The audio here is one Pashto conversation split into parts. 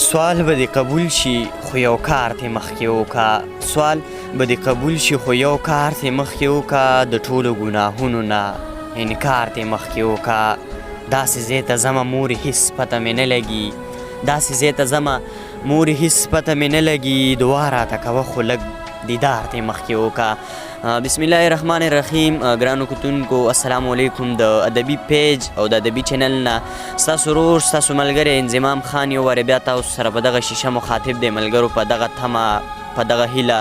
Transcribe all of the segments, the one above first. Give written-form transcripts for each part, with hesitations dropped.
سوال به دې قبول شي خو یو کار ترې مخکې وکړه سوال به دې قبول شي خو یو کار ترې مخکې وکړه د ټولو ګناهونو نه انکار ترې مخکې وکړه داسې ځای ته ځمه مورې هېڅ پته مې نه لګي داسې ځای ته ځمه مورې هېڅ پته مې نه لګي دعا راته کوه خو لږ دیدار ترې مخکې وکړه بسم الله الرحمن الرحیم ګرانو کتونکو السلام علیکم د ادبي پیج او د ادبي چینل نه ستاسو ورور ستاسو ملګری انضمام خان یو وارې بیا تاسو سره په دغه شیشه مخاطب دی ملګرو په دغه تمه په دغه هیله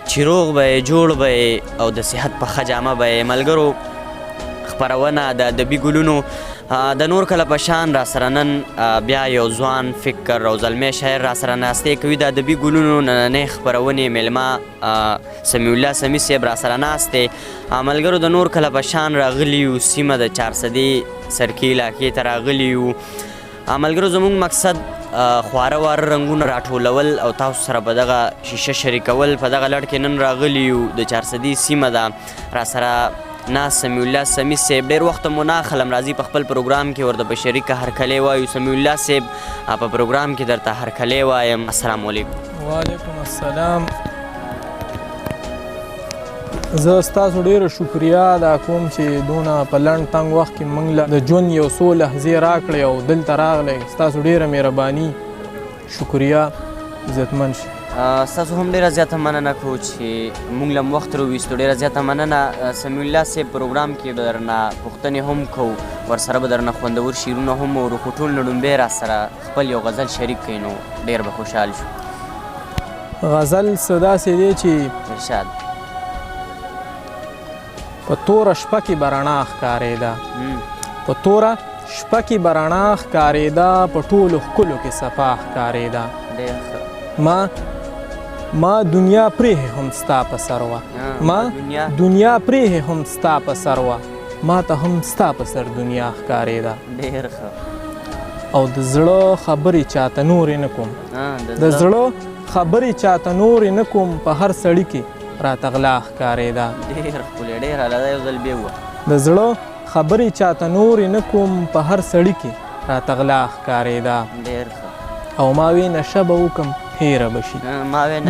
چې روغ به یې جوړ به یې او د صحت په ښه جامه به یې ملګرو خپرونه د ادبي ګلونو د نور کله په شان را سره نن بیا یو ځوان فکر او زلمی شاعر را سره ناستې کوي د ادبي ګلونو نننۍ خپرونې میلمه سمیع الله سمی صاحب را سره ناست دی ملګرو د نور کله په شان راغلي یو سیمه د چارسدې سرکي علاقې ته راغلي یو ملګرو زموږ مقصد خواره واره رنګونه راټولول او تاسو سره په دغه شیشه شریکول په دغه لړ کې نن راغلي یو د چارسدې سیمه ده را سره ناست سمیع الله سمی صاحب ډېر وخته مو نه اخلم راځي په خپل پروګرام کې ورته په شریکه هرکلی وایو سمیع الله صاحب په پروګرام کې درته هرکلی وایم السلام علیکم وعلیکم السلام زه ستاسو ډېره شکریا ادا کوم چې دونه په لنډ تنګ وخت کې موږ له د ژوند یو څو لحظې راکړې او دلته راغلی ستاسو ډېره مهرباني شکریا عزتمن شي ستاسو هم ډېره زیاته مننه کوو چې موږ له وخت راویستو ډېره زیاته مننه سمیع الله صاحب پروګرام کې به درنه پوښتنې هم کوو ورسره به درنه خوندور شعرونه هم اورو خو ټول نه لومبی را سره خپل یو غزل شریک کوي نو ډېر به خوشحال شو غزل څه داسې دی چې ارشاد په توره شپه کې به رڼا ښکارېده په توره شپه کې به رڼا ښکارېده په ټولو ښکلو کې صفا ښکارېده ما دنیا پرېښې هم ستا په سر وه ما دنیا پرېښې هم ستا په سر وه ما ته هم ستا په سر دنیا ښکارېده ډېر ښه او د زړه خبرې چاته نورې نه کوم د زړه خبرې چاته نورې نه کوم په هر سړي کې راته غلا ښکارېده ډېر ښکلی ډېر اله دا یو ځل بیا ووایه د زړه خبرې چاته نورې نه کوم په هر سړي کې راته غلا ښکارېده ډېر ښه او ما وی نشه به وکم هیره به شي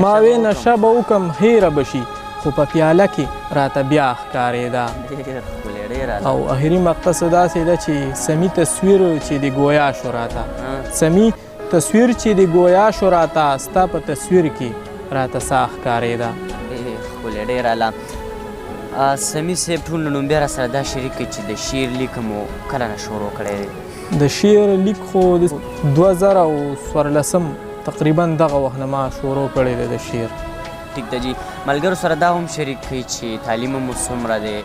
ما وی نشه به وکم هیره به شي خو په پیاله کې راته بیا ښکارېده او اخري مقصد داسې ده چې سمی تصویر چې د گویا شو راته سمی تصویر چې د گویا شو راته ستا په تصویر کې راته سا ښکارېده ښکلی ډېر اعلی سمی صاحب ټول نه لومبیا را سره دا شریک کړي چې د شعر لیک مو کله نه شروع کړی دی د شعر لیک خو د 2014 تقریبا دغه وخت نه ما شروع کړی دی د شعر ټیک ده جي ملګرو سره دا هم شریک کړي چې تعلیم مو څومره دی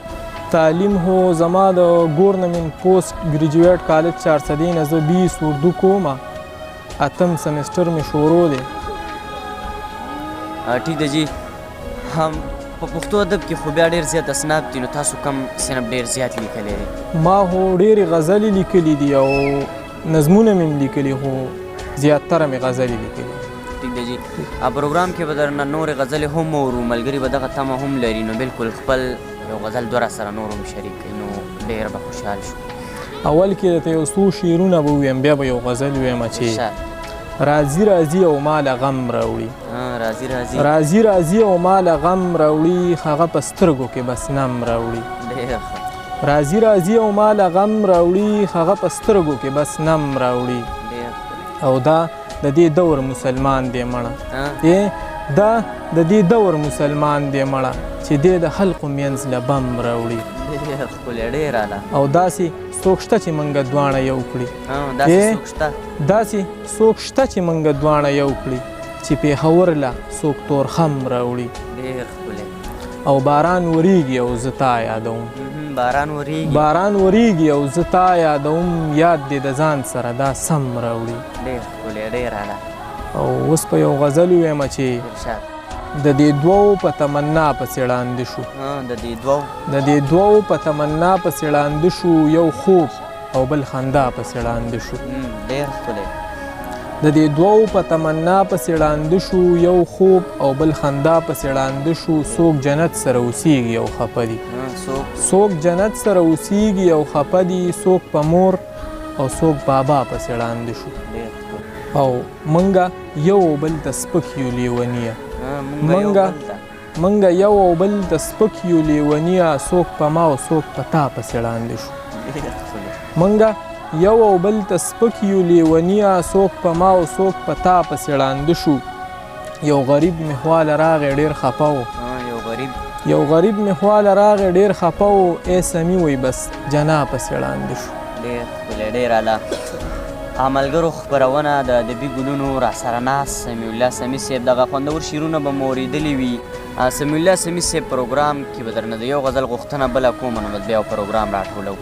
تعلیم هو زما د ګورنمنټ پوسټ ګریجویټ کالج چارسدې نه زه 20 اردو کومه 8م سمسټر مې شروع دی ټیک ده جي هم په پښتو ادب کې خو بیا ډېر زیات اسناد دي نو تاسو کم صنف ډېر زیات لیکلی دی ما خو ډېرې غزلې لیکلي دي او نظمونه مې لیکلي خو زیاتره مې غزلې لیکلي ټیک دی جي پروګرام کې به درنه نورې غزلې هم اورو ملګري به دغه تمه هم لري نو بلکل خپل یو غزل دوه سره نور هم شریک کوي نو ډېر به خوشحال شو اول کې درته یو څو شعرونه به ووایم بیا به یو غزل ووایم چې راځي راځي او مال غم راوړي راځي راځي او مال غم راوړي هغه په سترګو کې بس نم راوړي راځي راځي او مال غم راوړي هغه په سترګو کې بس نم راوړي او دا د دې دور مسلمان دی مړه دا د دې دور مسلمان دی مړه چې دی د خلقو منځ له بم راوړي او داسې څوک شته چې موږ دواړه یو کړي داسې څوک شته چې موږ دواړه یو کړي چې پېښور له څوک تورخم راوړي او باران وریږي او زه تا یادوم باران وریږي او زه تا یادوم یاد دې د ځان سره دا سم راوړي او اوس په یو غزل ووایم چې د دې دوو په تمنا پسې ړانده شو د دې دوو په تمنا پسې ړانده شو یو خوب او بل خندا پسې ړانده شو د دې دوو په تمنا پسې ړانده شو یو خوب او بل خندا پسې ړانده شو څوک جنت سره اوسیږي او خفه دي څوک جنت سره اوسیږي او خفه دي څوک په مور او څوک بابا پسې ړانده شو او منګه یو بل ته سپک یو لیونیه منګه یو بل ته سپک یو لیونیه څوک په ما او څوک په تا پسې ړانده شو منګه یو بل ته سپک یو لیونیه څوک په ما او څوک په تا پسې ړانده شو یو غریب مې خواله راغی ډېر خفه و یو غریب مې خواله راغی ډېر خفه و ای سمي وی بس جنا پسې ړانده شو ډېر اعلی ملګرو خپرونه د ادبي ګلونو راسره ناست سمیع الله سمي صاحب دغه خوندور شعرونه به مو اورېدلي وي سمیع الله سمي صاحب پروګرام کې به درنه د یو غزل غوښتنه بله کومه نو بیا پروګرام راټولو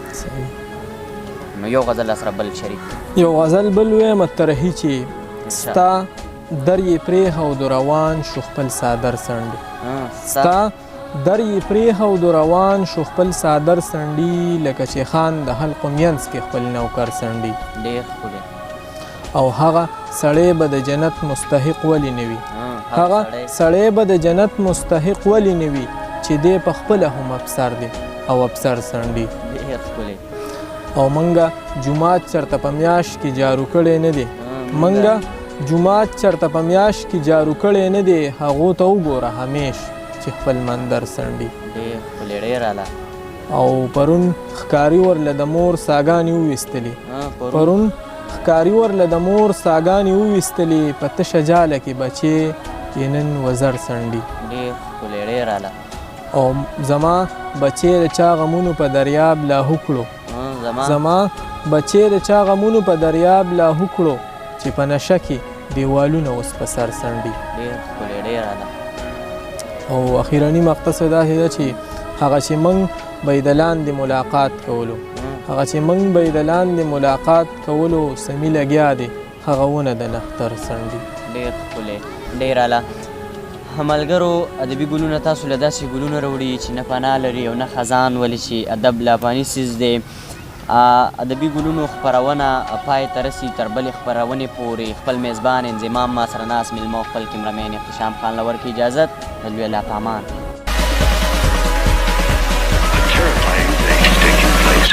نو یو غزل سره بل شریک یو غزل بل ویم ترهی چې ستا در یې پرېښود روان شو خپل صادر څنډې ستا در یې پرېښود روان شو خپل صادر څنډي لکه چې خان د حلقو منځ کې خپل نوکر څنډي ډېر ښکلی او هغه سړی به د جنت مستحق ولې نه وي هغه سړی به د جنت مستحق ولې نه وي چې دی په خپله هم افسر دی او افسر څنډي ډېر ښکلی او منګه جومات چرته په میاشت کې جارو کړی نه دی منګه جومات چرته په میاشت کې جارو کړی نه دی هغو ته وګوره همیش چې خپل مندر څنډي ډېر اعلی او پرون ښکاري ورله د مور ساګانې وویستلې پرون ښکاري ورله د مور ساګانې وویستلې په تشه جاله کې بچې یې نن وزر څنډي ډېر اعلی او زما بچې د چا غمونو په دریاب لاهو کړو زما بچې د چا غمونو په دریاب لاهو کړو چې په نشه کې دیوالونه اوس په سر څنډي ډېر اعلی او اخیرنی مقتصد دا ده چې هغه چې موږ به د لاندې ملاقات کولو هغه چې موږ به د لاندې ملاقات کولو سمي لګیا دی هغه ونه د نختر څنډي ډېر ښکلی ډېر اعلی ملګرو ادبي ګلونه تاسو له داسې ګلونه راوړي چې نه پناه لري او نه خزان ولې چې ادب لا افغاني څیز دی ادبي ګلونو خپرونه پای ته رسي تر بلې خپرونې پورې خپل میزبان انضمام ما سره ناست میلمه او خپل کیمرمین احتشام خان له ورکړي اجازت د لوی الله په امان A terrifying thing is taking place.